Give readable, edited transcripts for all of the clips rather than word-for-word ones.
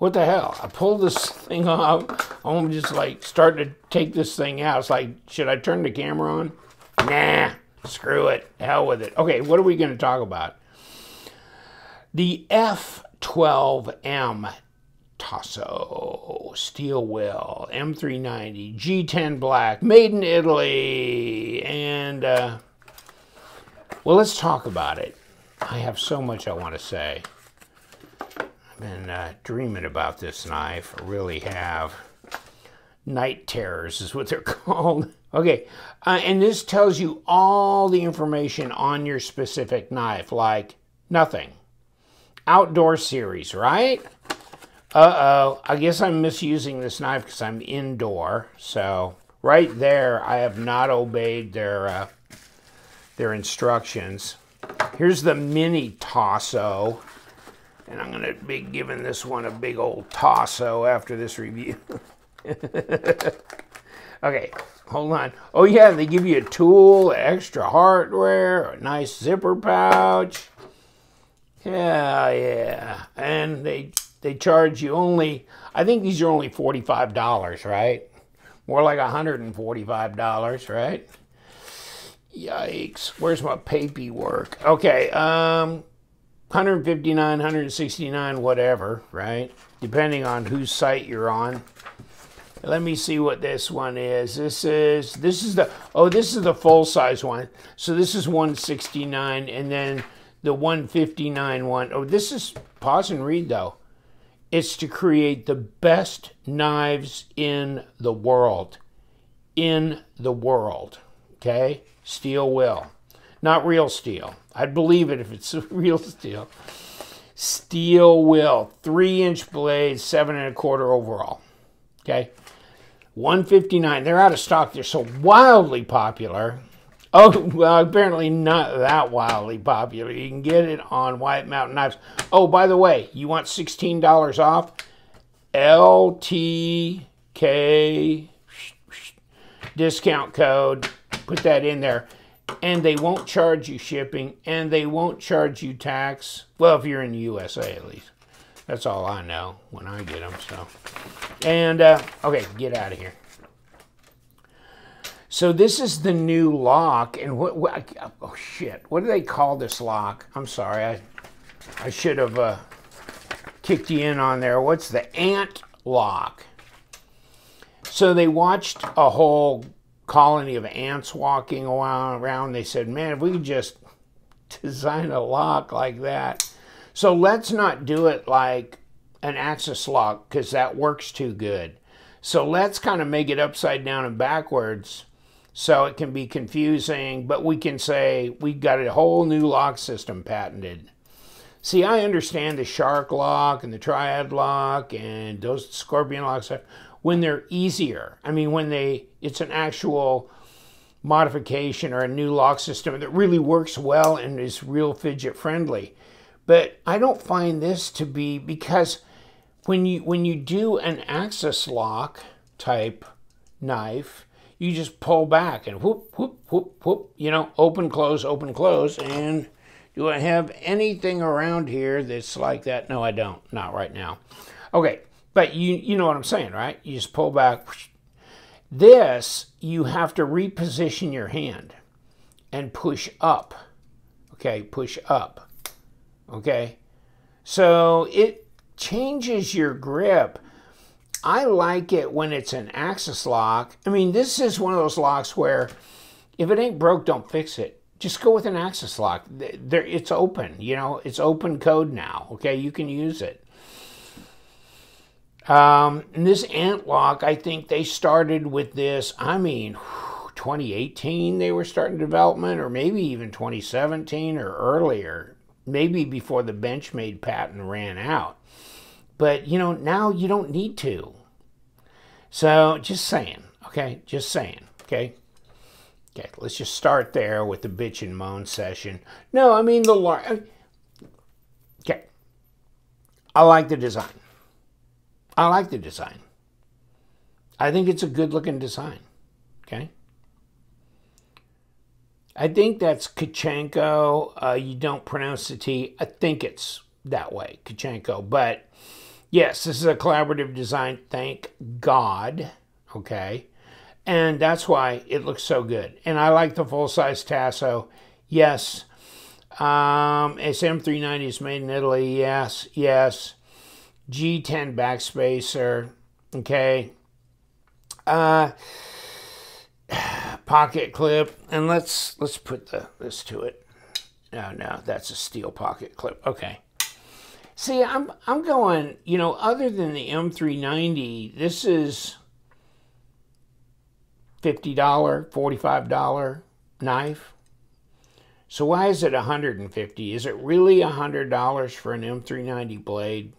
what the hell? I pulled this thing off. I'm just like starting to take this thing out. It's like, should I turn the camera on? Nah, screw it. Hell with it. Okay, what are we going to talk about? The F12M Tasso steel wheel, M390, G10 black, made in Italy. And, well, let's talk about it. I have so much I want to say. I've been dreaming about this knife. I really have. Night terrors is what they're called. Okay, and this tells you all the information on your specific knife, like nothing. Outdoor series, right? Uh-oh, I guess I'm misusing this knife because I'm indoor. So right there, I have not obeyed their instructions. Here's the Mini Tasso. And I'm going to be giving this one a big old Tasso after this review. Okay, hold on. Oh yeah, they give you a tool, extra hardware, a nice zipper pouch. Yeah. And they charge you only, I think these are only $45, right? More like $145, right? Yikes. Where's my paperwork? Okay, 159, 169, whatever, right? Depending on whose site you're on. Let me see what this one is. This is the full size one. So this is 169, and then the 159 one. Oh, this is, pause and read though. It's to create the best knives in the world. In the world, okay? Steel will. Not real steel. I'd believe it if it's real steel. Steel will. 3-inch blades, 7 1/4 overall. Okay? 159. They're out of stock. They're so wildly popular. Oh, well, apparently not that wildly popular. You can get it on White Mountain Knives. Oh, by the way, you want $16 off? LTK discount code. Put that in there. And they won't charge you shipping, and they won't charge you tax. Well, if you're in the USA, at least. That's all I know when I get them, so. And, okay, get out of here. So this is the new lock, and oh shit, what do they call this lock? I'm sorry, I should have kicked you in on there. What's the ANT lock? So they watched a whole colony of ants walking around. They said, man, if we could just design a lock like that. So let's not do it like an axis lock, because that works too good. So let's kind of make it upside down and backwards so it can be confusing, but we can say we got a whole new lock system patented. See, I understand the shark lock and the triad lock and those scorpion locks when they're easier. I mean, when it's an actual modification or a new lock system that really works well and is real fidget friendly. But I don't find this to be, because when you do an axis lock type knife, you just pull back and whoop, whoop, whoop, whoop, you know, open, close, and do I have anything around here that's like that? No, I don't. Not right now. Okay, but you know what I'm saying, right? You just pull back. This, you have to reposition your hand and push up. Okay, push up. Okay, so it changes your grip. I like it when it's an axis lock. I mean, this is one of those locks where if it ain't broke, don't fix it. Just go with an axis lock. It's open, you know, it's open code now. Okay, you can use it. And this ANT lock, I think they started with this, I mean, 2018 they were starting development, or maybe even 2017 or earlier, maybe before the Benchmade patent ran out. But, you know, now you don't need to. So, just saying, okay? Just saying, okay? Okay, let's just start there with the bitch and moan session. No, I mean okay. I like the design. I like the design. I think it's a good-looking design, okay? I think that's Kachenko. You don't pronounce the T. I think it's that way, Kachenko. But, Yes, this is a collaborative design, thank God, okay? And that's why it looks so good. And I like the full-size Tasso. Yes. It's M390, it's made in Italy. Yes, yes. G10 backspacer, okay? Pocket clip, and let's put this to it. No, that's a steel pocket clip. Okay. See, I'm going, you know, other than the M390, this is $50, $45 knife. So why is it $150? Is it really $100 for an M390 blade?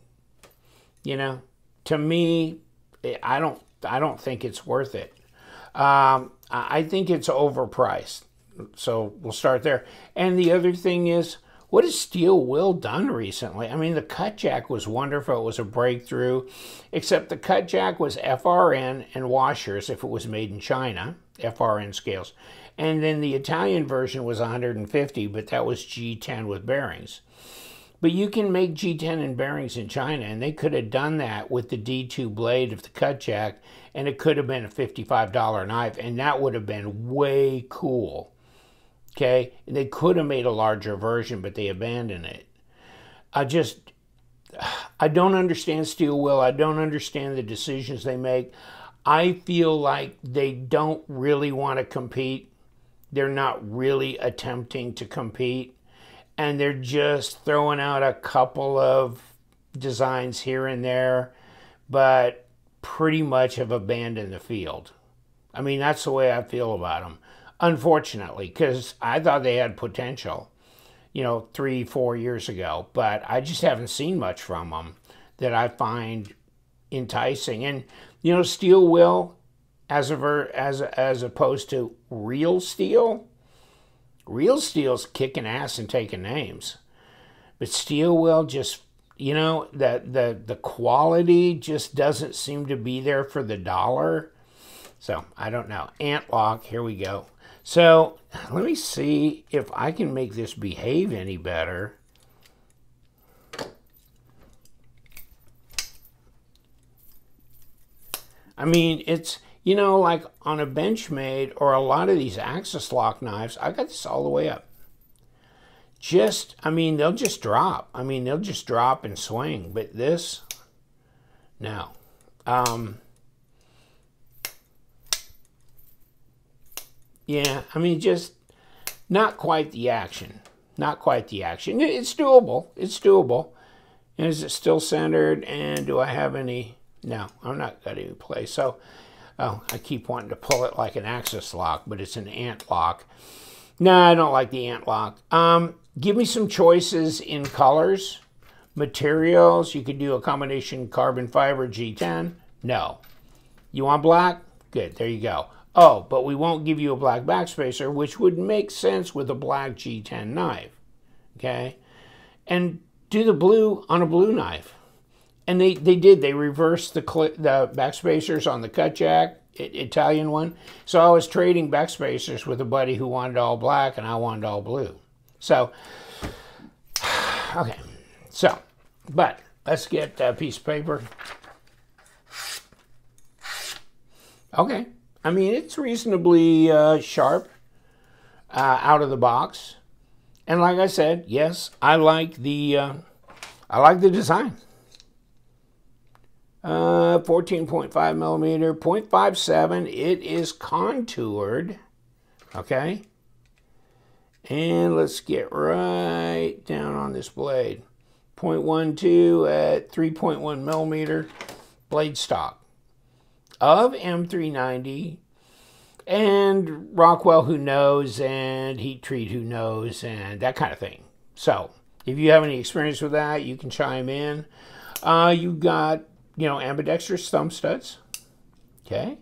You know, to me, I don't think it's worth it. I think it's overpriced. So we'll start there. And the other thing is, what has Steel Will done recently? I mean, the cut jack was wonderful. It was a breakthrough, except the cut jack was FRN and washers if it was made in China, FRN scales. And then the Italian version was 150, but that was G10 with bearings. But you can make G10 and bearings in China, and they could have done that with the D2 blade of the cut jack, and it could have been a $55 knife, and that would have been way cool. Okay, they could have made a larger version, but they abandoned it. I don't understand Steel Will. I don't understand the decisions they make. I feel like they don't really want to compete. They're not really attempting to compete. And they're just throwing out a couple of designs here and there, but pretty much have abandoned the field. I mean, that's the way I feel about them. Unfortunately, because I thought they had potential, you know, 3-4 years ago, but I just haven't seen much from them that I find enticing. And, you know, Steel Will, as opposed to real steel steel's kicking ass and taking names. But Steel Will just, you know, the quality just doesn't seem to be there for the dollar. So, I don't know. Ant lock, here we go. So, let me see if I can make this behave any better. I mean, it's, you know, like on a Benchmade or a lot of these Axis lock knives, I got this all the way up. I mean, they'll just drop. I mean, they'll just drop and swing. But this, no. Yeah, I mean, just not quite the action. Not quite the action. It's doable. It's doable. And is it still centered? And do I have any? No, I'm not got any play. So, oh, I keep wanting to pull it like an Axis lock, but it's an Ant lock. No, I don't like the Ant lock. Give me some choices in colors, materials. You could do a combination carbon fiber G10. No. You want black? Good, there you go. Oh, but we won't give you a black backspacer, which would make sense with a black G10 knife, okay? And do the blue on a blue knife. And they did. They reversed the backspacers on the cut jack, Italian one. So I was trading backspacers with a buddy who wanted all black, and I wanted all blue. So, okay. So, but let's get a piece of paper. Okay. I mean, it's reasonably sharp out of the box, and like I said, yes, I like the design. 14.5 millimeter, 0.57. It is contoured. Okay, and let's get right down on this blade. 0.12 at 3.1 millimeter blade stock of M390, and Rockwell who knows, and Heat Treat who knows, and that kind of thing. So if you have any experience with that, you can chime in. You've got, you know, ambidextrous thumb studs. Okay,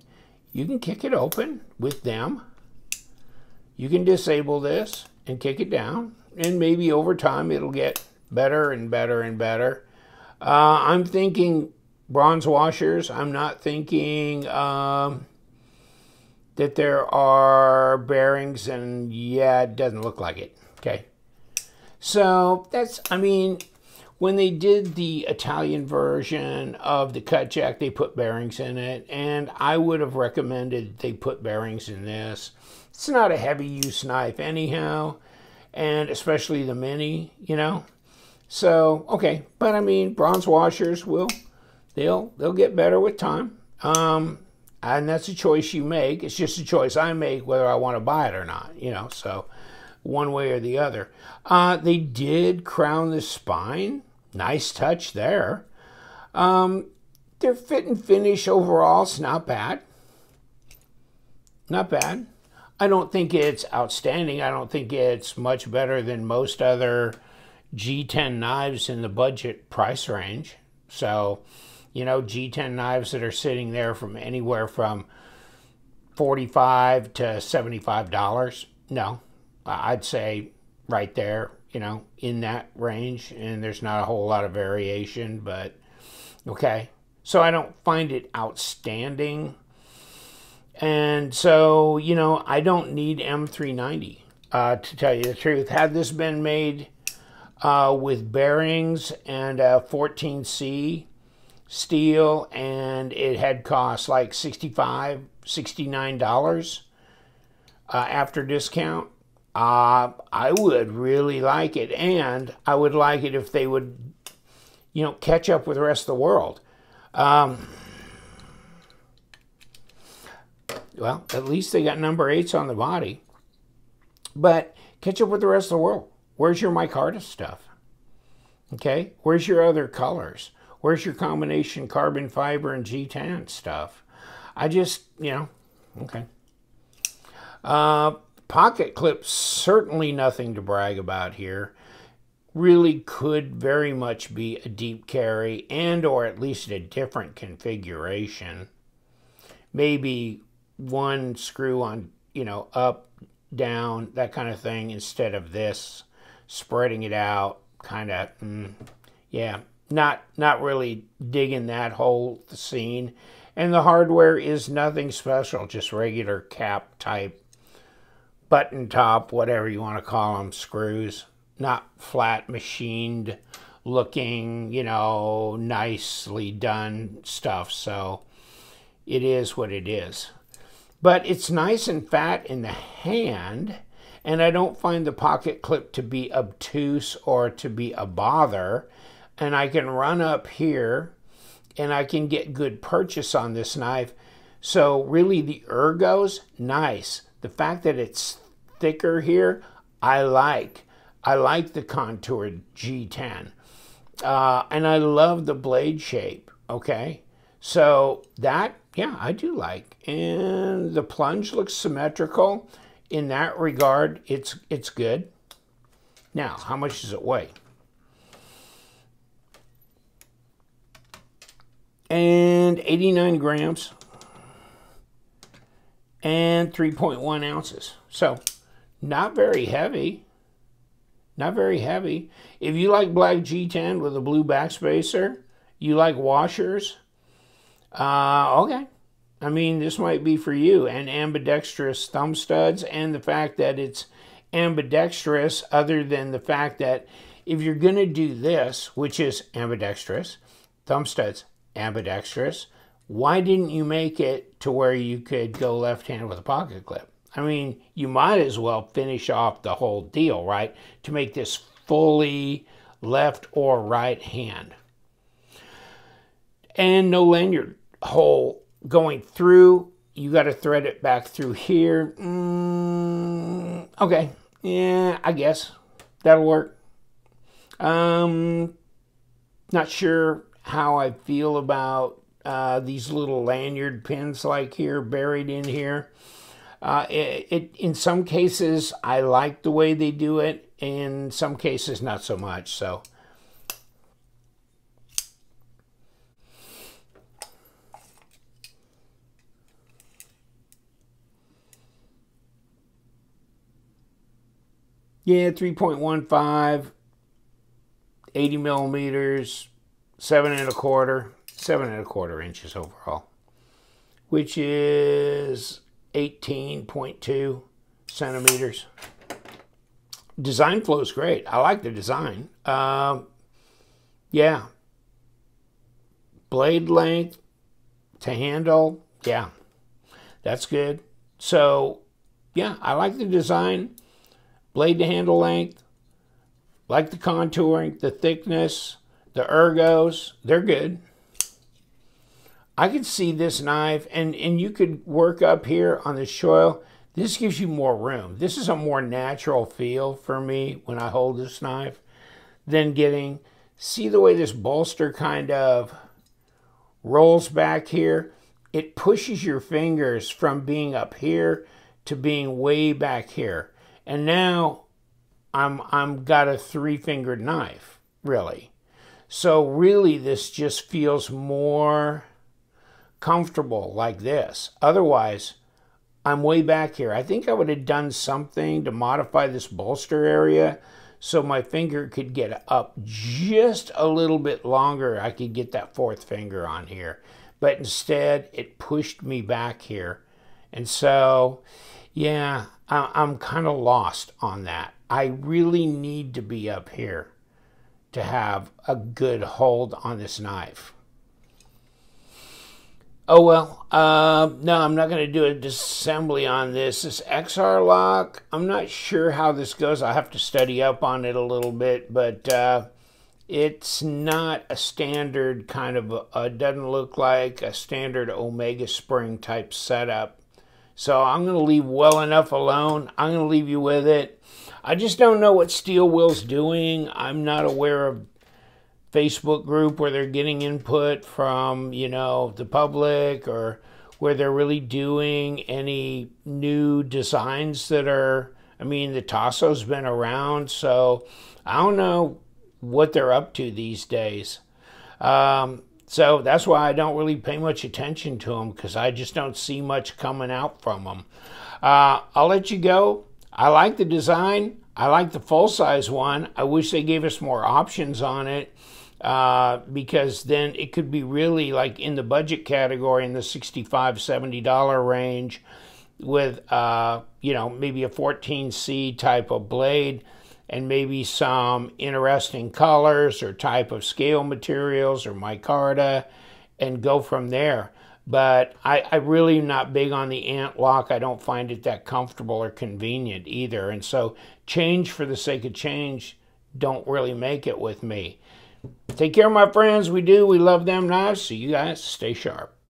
you can kick it open with them. You can disable this and kick it down, and maybe over time it'll get better and better and better. I'm thinking bronze washers. I'm not thinking that there are bearings, and yeah, it doesn't look like it. Okay, so that's, I mean, when they did the Italian version of the cut jack, they put bearings in it, and I would have recommended they put bearings in this. It's not a heavy use knife anyhow, and especially the Mini, you know. So, okay, but I mean, bronze washers they'll get better with time. And that's a choice you make. It's just a choice I make whether I want to buy it or not, you know, so one way or the other. They did crown the spine. Nice touch there. Their fit and finish overall is not bad. Not bad. I don't think it's outstanding. I don't think it's much better than most other G10 knives in the budget price range. So, you know, G10 knives that are sitting there from anywhere from $45 to $75. No, I'd say right there, you know, in that range, and there's not a whole lot of variation, but okay. So I don't find it outstanding. And so, you know, I don't need M390, to tell you the truth. Had this been made with bearings and 14C steel, and it had cost like $65, $69 after discount, I would really like it. And I would like it if they would, you know, catch up with the rest of the world. Well, at least they got number 8s on the body. But catch up with the rest of the world. Where's your micarta stuff? Okay? Where's your other colors? Where's your combination carbon fiber and G10 stuff? I just, you know, okay. Pocket clips, certainly nothing to brag about here. Really could very much be a deep carry and or at least a different configuration. Maybe one screw on, you know, up, down, that kind of thing, instead of this, spreading it out, kind of, yeah, not really digging that whole scene. And the hardware is nothing special, just regular cap type, button top, whatever you want to call them, screws. Not flat machined looking, you know, nicely done stuff. So it is what it is. But it's nice and fat in the hand, and I don't find the pocket clip to be obtuse or to be a bother. And I can run up here and I can get good purchase on this knife. So really the ergo's nice. The fact that it's thicker here, I like. I like the contoured G10. And I love the blade shape, okay? So that, yeah, I do like. And the plunge looks symmetrical. In that regard, it's good. Now, how much does it weigh? And 89 grams. And 3.1 ounces. So, not very heavy. Not very heavy. If you like black G10 with a blue backspacer, you like washers, okay. I mean, this might be for you. And ambidextrous thumb studs, and the fact that it's ambidextrous, other than the fact that if you're going to do this, which is ambidextrous, thumb studs, ambidextrous, why didn't you make it to where you could go left-handed with a pocket clip? I mean, you might as well finish off the whole deal, right? To make this fully left or right hand. And no lanyard hole going through. You got to thread it back through here. Okay, yeah, I guess that'll work. Not sure how I feel about these little lanyard pins like here, buried in here. In some cases, I like the way they do it. In some cases, not so much. So, yeah, 3.15, 80 millimeters, 7¼ inches overall, which is 18.2 centimeters. Design flow is great. I like the design. Yeah. Blade length to handle. Yeah. That's good. So, yeah, I like the design. Blade to handle length. Like the contouring, the thickness, the ergos. They're good. I could see this knife, and you could work up here on the choil. This gives you more room. This is a more natural feel for me when I hold this knife than getting, see the way this bolster kind of rolls back here? It pushes your fingers from being up here to being way back here. And now I'm got a 3-fingered knife, really. So really this just feels more comfortable like this. Otherwise, I'm way back here. I think I would have done something to modify this bolster area so my finger could get up just a little bit longer. I could get that 4th finger on here. But instead, it pushed me back here. And so, yeah, I'm kind of lost on that. I really need to be up here to have a good hold on this knife. Oh, well, no, I'm not going to do a disassembly on this. This XR lock, I'm not sure how this goes. I have to study up on it a little bit, but it's not a standard kind of, doesn't look like a standard Omega spring type setup. So I'm going to leave well enough alone. I'm going to leave you with it. I just don't know what Steel Will's doing. I'm not aware of Facebook group where they're getting input from, you know, the public, or where they're really doing any new designs that are, I mean, the Tasso's been around, so I don't know what they're up to these days. So that's why I don't really pay much attention to them, because I just don't see much coming out from them. I'll let you go. I like the design. I like the full-size one. I wish they gave us more options on it, because then it could be really like in the budget category, in the $65, $70 range, with you know, maybe a 14C type of blade, and maybe some interesting colors or type of scale materials or micarta, and go from there. But I really am not big on the ant lock. I don't find it that comfortable or convenient either. And so change for the sake of change don't really make it with me. Take care, my friends. We do. We love them knives. So you guys stay sharp.